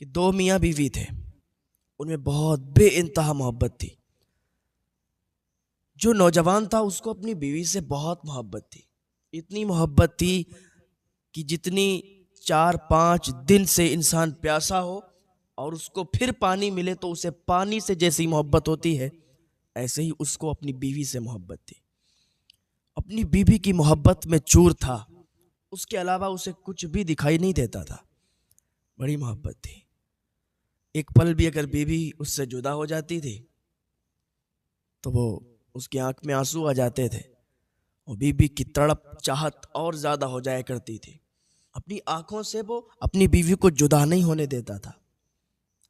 کہ دو میاں بیوی تھے، ان میں بہت بے انتہا محبت تھی۔ جو نوجوان تھا اس کو اپنی بیوی سے بہت محبت تھی، اتنی محبت تھی کہ جتنی 4-5 دن سے انسان پیاسا ہو اور اس کو پھر پانی ملے تو اسے پانی سے جیسی محبت ہوتی ہے، ایسے ہی اس کو اپنی بیوی سے محبت تھی۔ اپنی بیوی کی محبت میں چور تھا، اس کے علاوہ اسے کچھ بھی دکھائی نہیں دیتا تھا، بڑی محبت تھی۔ ایک پل بھی اگر بیوی اس سے جدا ہو جاتی تھی تو وہ اس کی آنکھ میں آنسو آ جاتے تھے، اور بیوی کی تڑپ چاہت اور زیادہ ہو جایا کرتی تھی۔ اپنی آنکھوں سے وہ اپنی بیوی کو جدا نہیں ہونے دیتا تھا،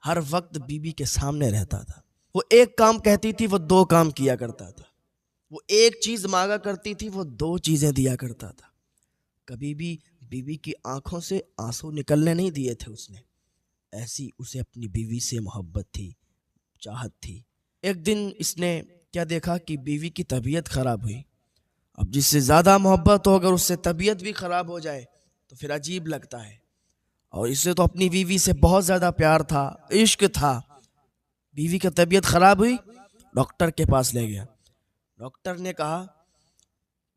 ہر وقت بیوی کے سامنے رہتا تھا۔ وہ ایک کام کہتی تھی وہ 2 کام کیا کرتا تھا، وہ ایک چیز مانگا کرتی تھی وہ 2 چیزیں دیا کرتا تھا۔ کبھی بھی بیوی کی آنکھوں سے آنسو نکلنے نہیں دیے تھے اس نے، ایسی اسے اپنی بیوی سے محبت تھی، چاہت تھی۔ ایک دن اس نے کیا دیکھا کہ بیوی کی طبیعت خراب ہوئی۔ اب جس سے زیادہ محبت ہو اگر اس سے طبیعت بھی خراب ہو جائے تو پھر عجیب لگتا ہے، اور اس سے تو اپنی بیوی سے بہت زیادہ پیار تھا، عشق تھا۔ بیوی کی طبیعت خراب ہوئی، ڈاکٹر کے پاس لے گیا۔ ڈاکٹر نے کہا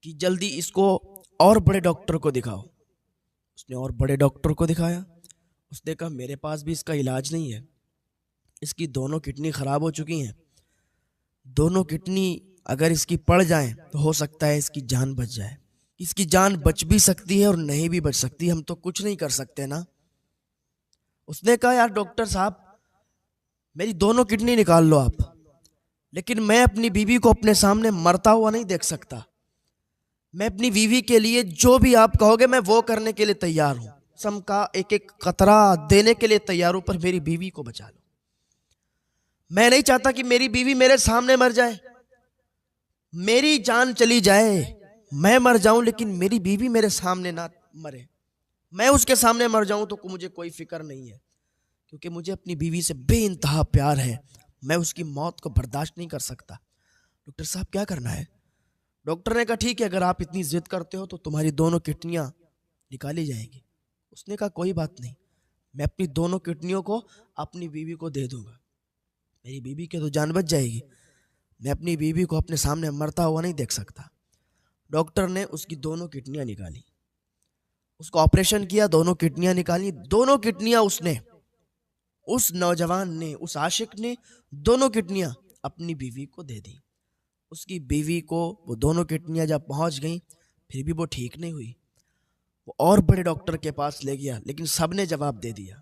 کہ جلدی اس کو اور بڑے ڈاکٹر کو دکھاؤ۔ اس نے اور بڑے ڈاکٹر کو دکھایا، اس نے کہا میرے پاس بھی اس کا علاج نہیں ہے، اس کی دونوں کڈنی خراب ہو چکی ہیں، دونوں کڈنی اگر اس کی پڑ جائیں تو ہو سکتا ہے اس کی جان بچ جائے۔ اس کی جان بچ بھی سکتی ہے اور نہیں بھی بچ سکتی، ہم تو کچھ نہیں کر سکتے نا۔ اس نے کہا یار ڈاکٹر صاحب میری دونوں کڈنی نکال لو آپ، لیکن میں اپنی بیوی کو اپنے سامنے مرتا ہوا نہیں دیکھ سکتا۔ میں اپنی بیوی کے لیے جو بھی آپ کہو گے میں وہ کرنے کے لیے تیار ہوں، سم کا ایک ایک قطرہ دینے کے لیے تیار ہوں، پر میری بیوی کو بچا لو۔ میں نہیں چاہتا کہ میری بیوی میرے سامنے مر جائے، میری جان چلی جائے، میں مر جاؤں لیکن میری بیوی میرے سامنے نہ مرے۔ میں اس کے سامنے مر جاؤں تو مجھے کوئی فکر نہیں ہے، کیونکہ مجھے اپنی بیوی سے بے انتہا پیار ہے، میں اس کی موت کو برداشت نہیں کر سکتا۔ ڈاکٹر صاحب کیا کرنا ہے؟ ڈاکٹر نے کہا ٹھیک ہے اگر آپ اتنی ضد کرتے ہو تو تمہاری دونوں کڈنیاں نکالی جائیں گی۔ اس نے کہا کوئی بات نہیں، میں اپنی دونوں کڈنیوں کو اپنی بیوی کو دے دوں گا، میری بیوی کی تو جان بچ جائے گی، میں اپنی بیوی کو اپنے سامنے مرتا ہوا نہیں دیکھ سکتا۔ ڈاکٹر نے اس کی دونوں کڈنیاں نکالی، اس کو آپریشن کیا، دونوں کڈنیاں نکالی، دونوں کڈنیاں اس نے، اس نوجوان نے، اس عاشق نے دونوں کڈنیاں اپنی بیوی کو دے دی۔ اس کی بیوی کو وہ دونوں کڈنیاں جب پہنچ گئیں پھر بھی وہ ٹھیک نہیں ہوئی، وہ اور بڑے ڈاکٹر کے پاس لے گیا لیکن سب نے جواب دے دیا۔